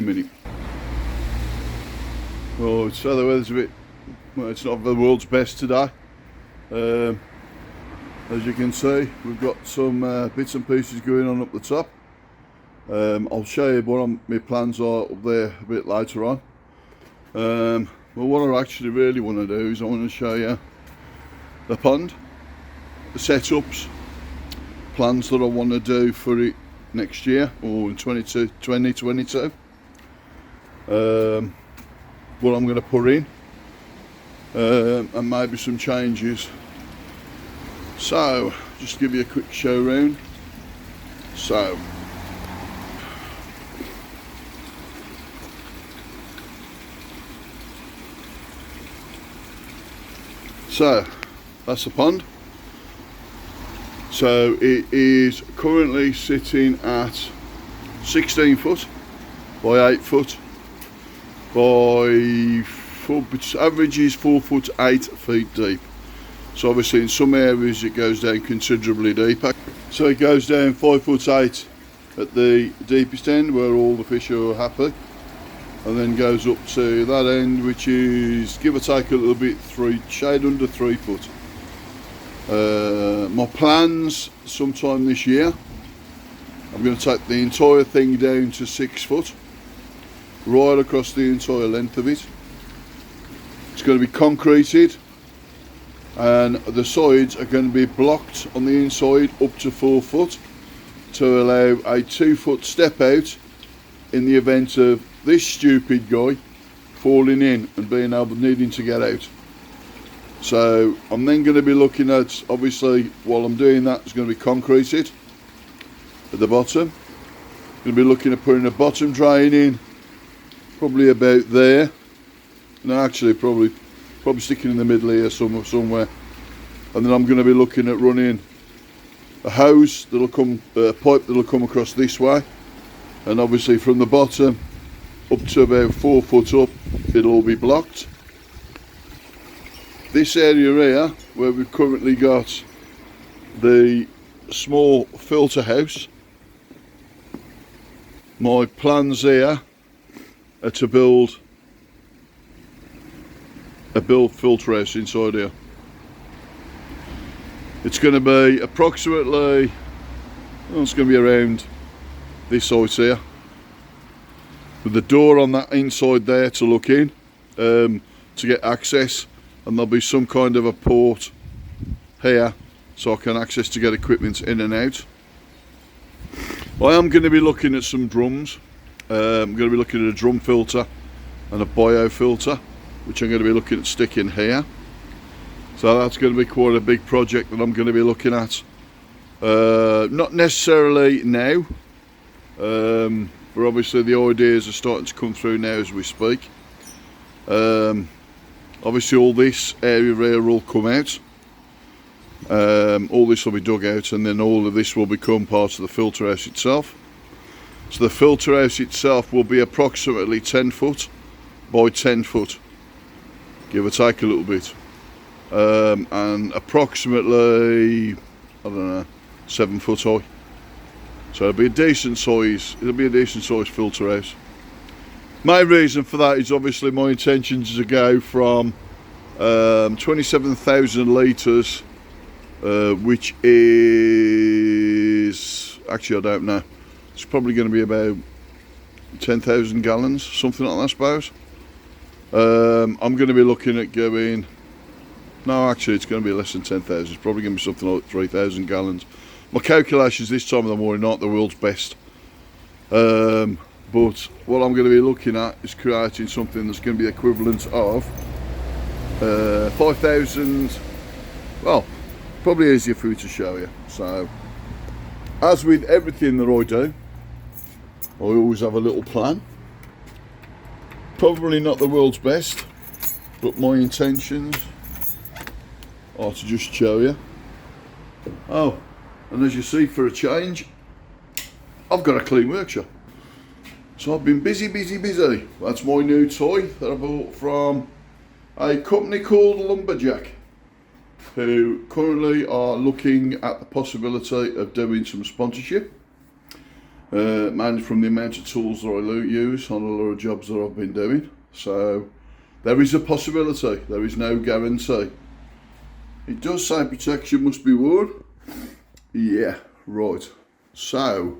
minute. Oh, so the weather's a bit, well, it's not the world's best today. As you can see, we've got some bits and pieces going on up the top. I'll show you what my plans are up there a bit later on. But what I actually really want to do is I want to show you the pond, the setups, plans that I want to do for it next year or in 2022. What I'm going to put in, and maybe some changes. So, just give you a quick show round. So, that's the pond. So it is currently sitting at 16 foot by 8 foot by 4, its average is 4 foot 8 feet deep. So obviously in some areas it goes down considerably deeper. So it goes down 5 foot 8 at the deepest end where all the fish are happy, and then goes up to that end, which is give or take a little bit, shade under 3 foot. My plans sometime this year, I'm going to take the entire thing down to 6 foot, right across the entire length of it. It's going to be concreted, and the sides are going to be blocked on the inside up to 4 foot to allow a 2 foot step out in the event of this stupid guy falling in and needing to get out. So I'm then going to be looking at, obviously while I'm doing that, it's going to be concreted at the bottom. Going to be looking at putting a bottom drain in, probably about there. No, actually probably sticking in the middle here somewhere. And then I'm going to be looking at running a hose that'll come, a pipe that'll come across this way, and obviously from the bottom up to about 4 foot up, it'll all be blocked. This area here, where we've currently got the small filter house, my plans here are to build a filter house inside here. It's going to be approximately, it's going to be around this height here, with the door on that inside there to look in, to get access, and there'll be some kind of a port here so I can access to get equipment in and out. I am going to be looking at some drums. I'm going to be looking at a drum filter and a bio filter, which I'm going to be looking at sticking here. So that's going to be quite a big project that I'm going to be looking at. Not necessarily now, but obviously the ideas are starting to come through now as we speak. Obviously all this area here will come out. All this will be dug out, and then all of this will become part of the filter house itself. So the filter house itself will be approximately 10 foot by 10 foot, give or take a little bit, and approximately, I don't know, 7 foot high. So it'll be a decent size filter house. My reason for that is obviously my intention is to go from 27,000 litres, which is, actually I don't know, it's probably going to be about 10,000 gallons, something like that I suppose. I'm going to be looking at going, no actually it's going to be less than 10,000, it's probably going to be something like 3,000 gallons. My calculations this time of the morning aren't the world's best. But what I'm going to be looking at is creating something that's going to be equivalent of 5,000, well, probably easier for me to show you. So, as with everything that I do, I always have a little plan. Probably not the world's best, but my intentions are to just show you. Oh, and as you see, for a change, I've got a clean workshop. So I've been busy. That's my new toy that I bought from a company called Lumberjack, who currently are looking at the possibility of doing some sponsorship. mainly from the amount of tools that I use on a lot of jobs that I've been doing. So there is a possibility, there is no guarantee. It does say protection must be worn. Yeah, right. So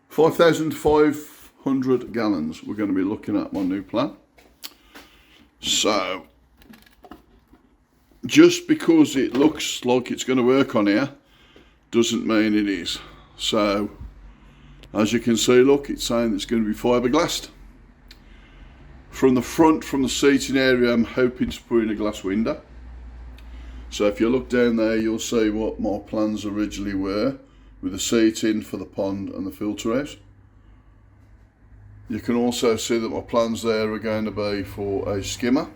5,500 gallons we're going to be looking at my new plan. So just because it looks like it's going to work on here doesn't mean it is. So as you can see, look, it's saying it's going to be fiberglassed. From the front, from the seating area, I'm hoping to put in a glass window. So if you look down there, you'll see what my plans originally were, with the seating for the pond and the filter house. You can also see that my plans there are going to be for a skimmer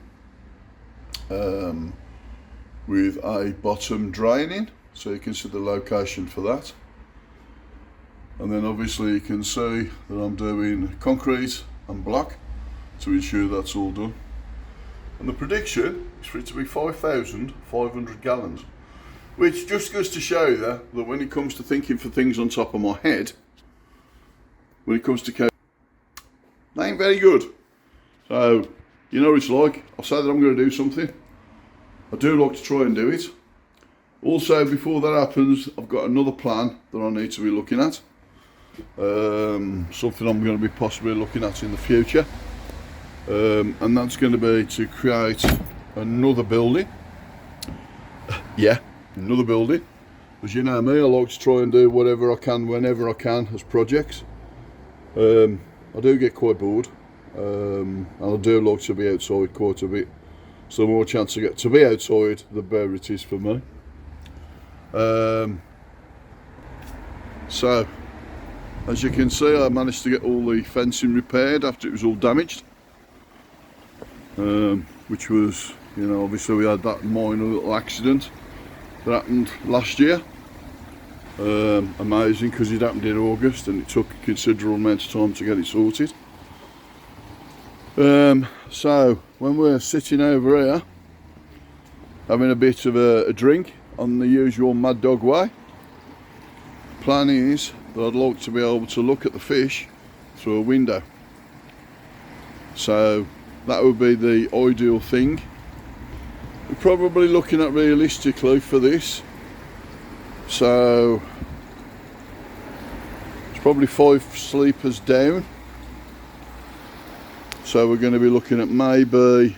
with a bottom draining, so you can see the location for that. And then obviously you can see that I'm doing concrete and block to ensure that's all done. And the prediction is for it to be 5,500 gallons, which just goes to show you that when it comes to thinking for things on top of my head, when it comes to they ain't very good. So, you know what it's like. I say that I'm going to do something, I do like to try and do it. Also, before that happens, I've got another plan that I need to be looking at. Something I'm going to be possibly looking at in the future. And that's going to be to create another building. Yeah, another building. As you know me, I like to try and do whatever I can, whenever I can, as projects. I do get quite bored, and I do like to be outside quite a bit. So the more chance I get to be outside, the better it is for me. So, as you can see, I managed to get all the fencing repaired after it was all damaged. Which was, you know, obviously we had that minor little accident that happened last year. Amazing, because it happened in August and it took a considerable amount of time to get it sorted. So when we're sitting over here having a bit of a drink on the usual Mad Dog way, plan is that I'd like to be able to look at the fish through a window. So that would be the ideal thing. We're probably looking at realistically for this, so it's probably 5 sleepers down. So we're going to be looking at maybe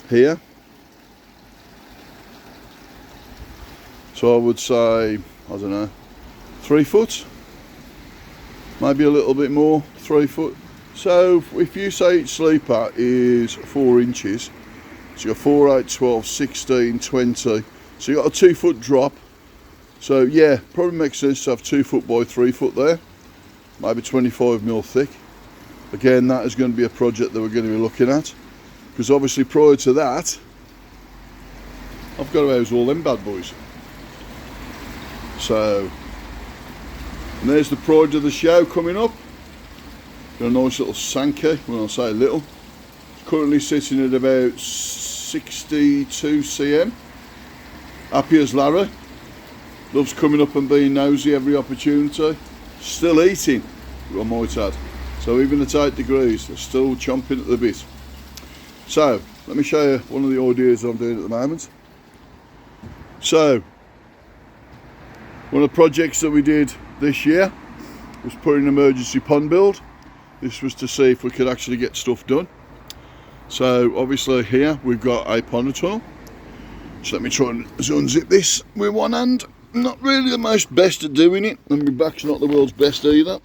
here. So I would say, I don't know, 3 foot, maybe a little bit more, 3 foot. So if you say each sleeper is 4 inches, so you've got 4, 8, 12, 16, 20, so you've got a 2 foot drop. So yeah, probably makes sense to have 2 foot by 3 foot there, maybe 25mm thick. Again, that is going to be a project that we're going to be looking at, because obviously prior to that, I've got to house all them bad boys. So, and there's the pride of the show coming up. Got a nice little Sankey, when I say little. It's currently sitting at about 62 cm. Happy as Larry. Loves coming up and being nosy every opportunity. Still eating, I might add. So even at 8 degrees, they're still chomping at the bit. So, let me show you one of the ideas I'm doing at the moment. So, one of the projects that we did this year was put in an emergency pond build. This was to see if we could actually get stuff done. So obviously here we've got a pond tunnel. So let me try and unzip this with one hand. I'm not really the most best at doing it, and my back's not the world's best either.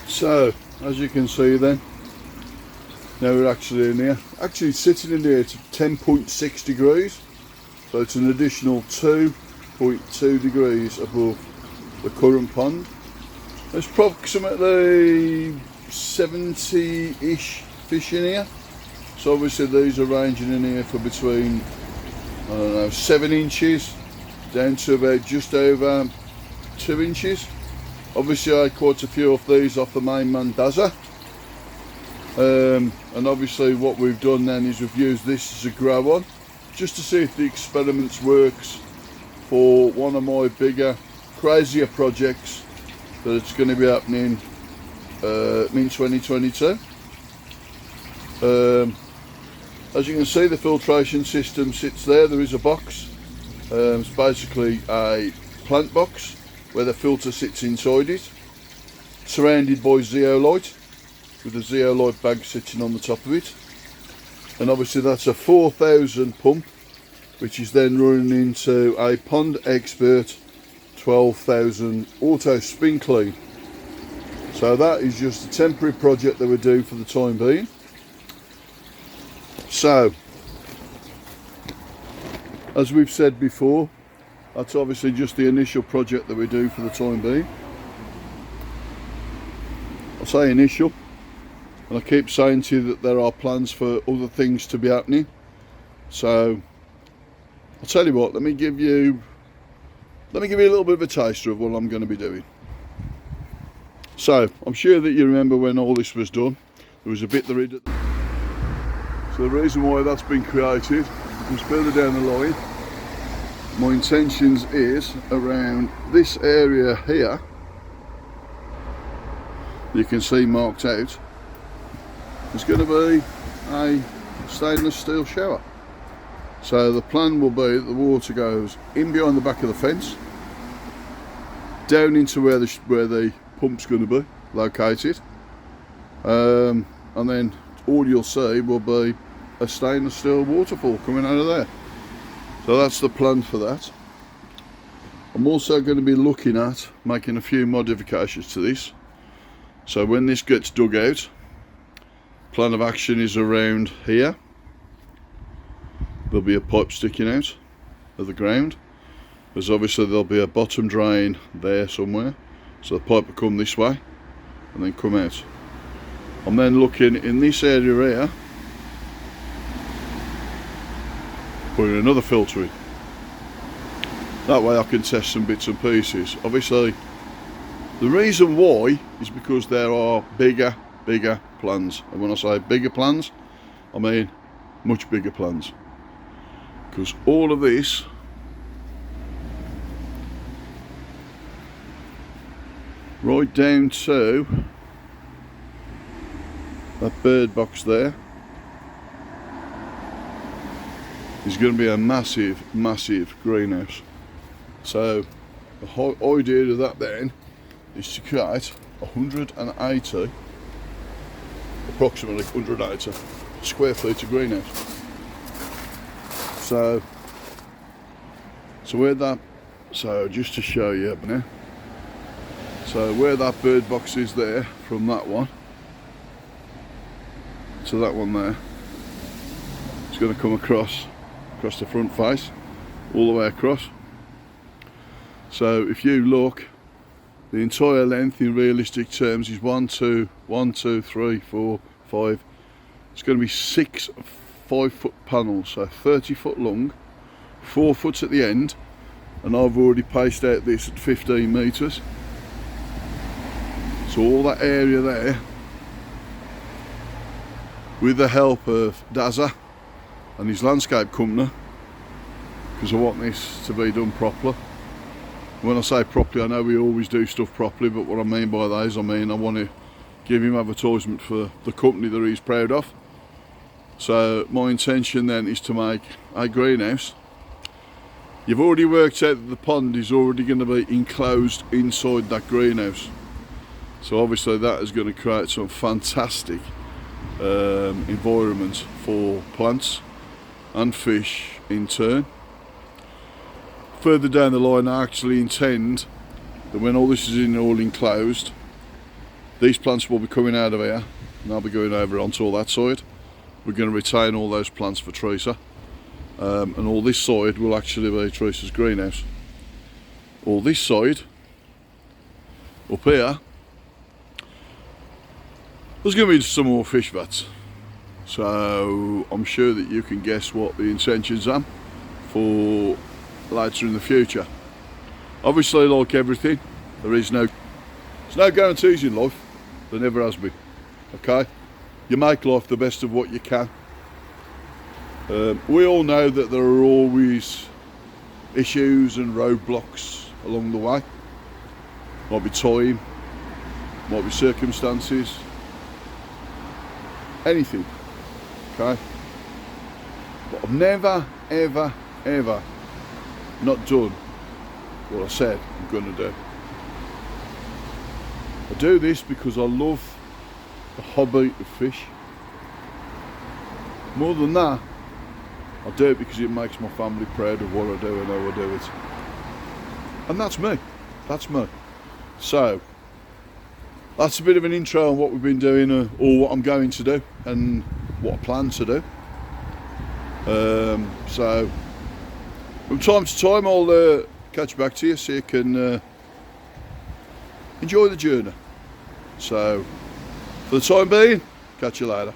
So as you can see then, now we're actually in here. Actually sitting in here to 10.6 degrees. So it's an additional 2.2 degrees above the current pond. There's approximately 70-ish fish in here. So obviously these are ranging in here for between, I don't know, 7 inches down to about just over 2 inches. Obviously I caught a few of these off the main Mandaza. And obviously what we've done then is we've used this as a grow on, just to see if the experiments works for one of my bigger, crazier projects that it's going to be happening in 2022. As you can see, the filtration system sits there. There is a box. It's basically a plant box where the filter sits inside it, surrounded by zeolite, with a zeolite bag sitting on the top of it. And obviously that's a 4,000 pump, which is then running into a Pond Expert 12,000 auto spin clean. So that is just a temporary project that we're doing for the time being. So, as we've said before, that's obviously just the initial project that we do for the time being. I say initial, and I keep saying to you that there are plans for other things to be happening. So, I'll tell you what, let me give you a little bit of a taster of what I'm going to be doing. So, I'm sure that you remember when all this was done, there was a bit that read. So the reason why that's been created is because further down the line, my intentions is around this area here, you can see marked out, there's going to be a stainless steel shower. So the plan will be that the water goes in behind the back of the fence, down into where the pump's going to be located, and then all you'll see will be a stainless steel waterfall coming out of there. So that's the plan for that. I'm also going to be looking at making a few modifications to this. So when this gets dug out, plan of action is around here. There'll be a pipe sticking out of the ground. There's obviously there'll be a bottom drain there somewhere. So the pipe will come this way and then come out. I'm then looking in this area here, putting another filter in. That way I can test some bits and pieces. Obviously, the reason why is because there are bigger plans. And when I say bigger plans, I mean much bigger plans. Because all of this right down to that bird box there is going to be a massive greenhouse. So the whole idea of that then is to create 180, approximately 180 square feet of greenhouse. So where that, so just to show you up now, so where that bird box is there, from that one to that one there, it's going to come across the front face, all the way across. So if you look, the entire length in realistic terms is 1, 2, 3, 4, 5. It's going to be 6 5-foot panels, so 30 foot long, 4 foot at the end, and I've already paced out this at 15 metres. So all that area there, with the help of Dazza and his landscape company, because I want this to be done properly. When I say properly, I know we always do stuff properly, but what I mean by that is, I want to give him advertisement for the company that he's proud of. So my intention then is to make a greenhouse. You've already worked out that the pond is already going to be enclosed inside that greenhouse. So obviously that is going to create some fantastic environment for plants and fish in turn. Further down the line, I actually intend that when all this is all enclosed, these plants will be coming out of here and I'll be going over onto all that side. We're going to retain all those plants for Teresa, and all this side will actually be Teresa's greenhouse. All this side up here, there's going to be some more fish vats. So I'm sure that you can guess what the intentions are for later in the future. Obviously, like everything, there's no guarantees in life. There never has been. Okay, you make life the best of what you can. We all know that there are always issues and roadblocks along the way. Might be time, might be circumstances, anything, okay? But I've never, ever, ever not done what I said I'm going to do. I do this because I love the hobby of fish. More than that, I do it because it makes my family proud of what I do and how I do it. And that's me. That's me. So, that's a bit of an intro on what we've been doing, or what I'm going to do, and what I plan to do. So, from time to time, I'll catch back to you so you can enjoy the journey. So, for the time being, catch you later.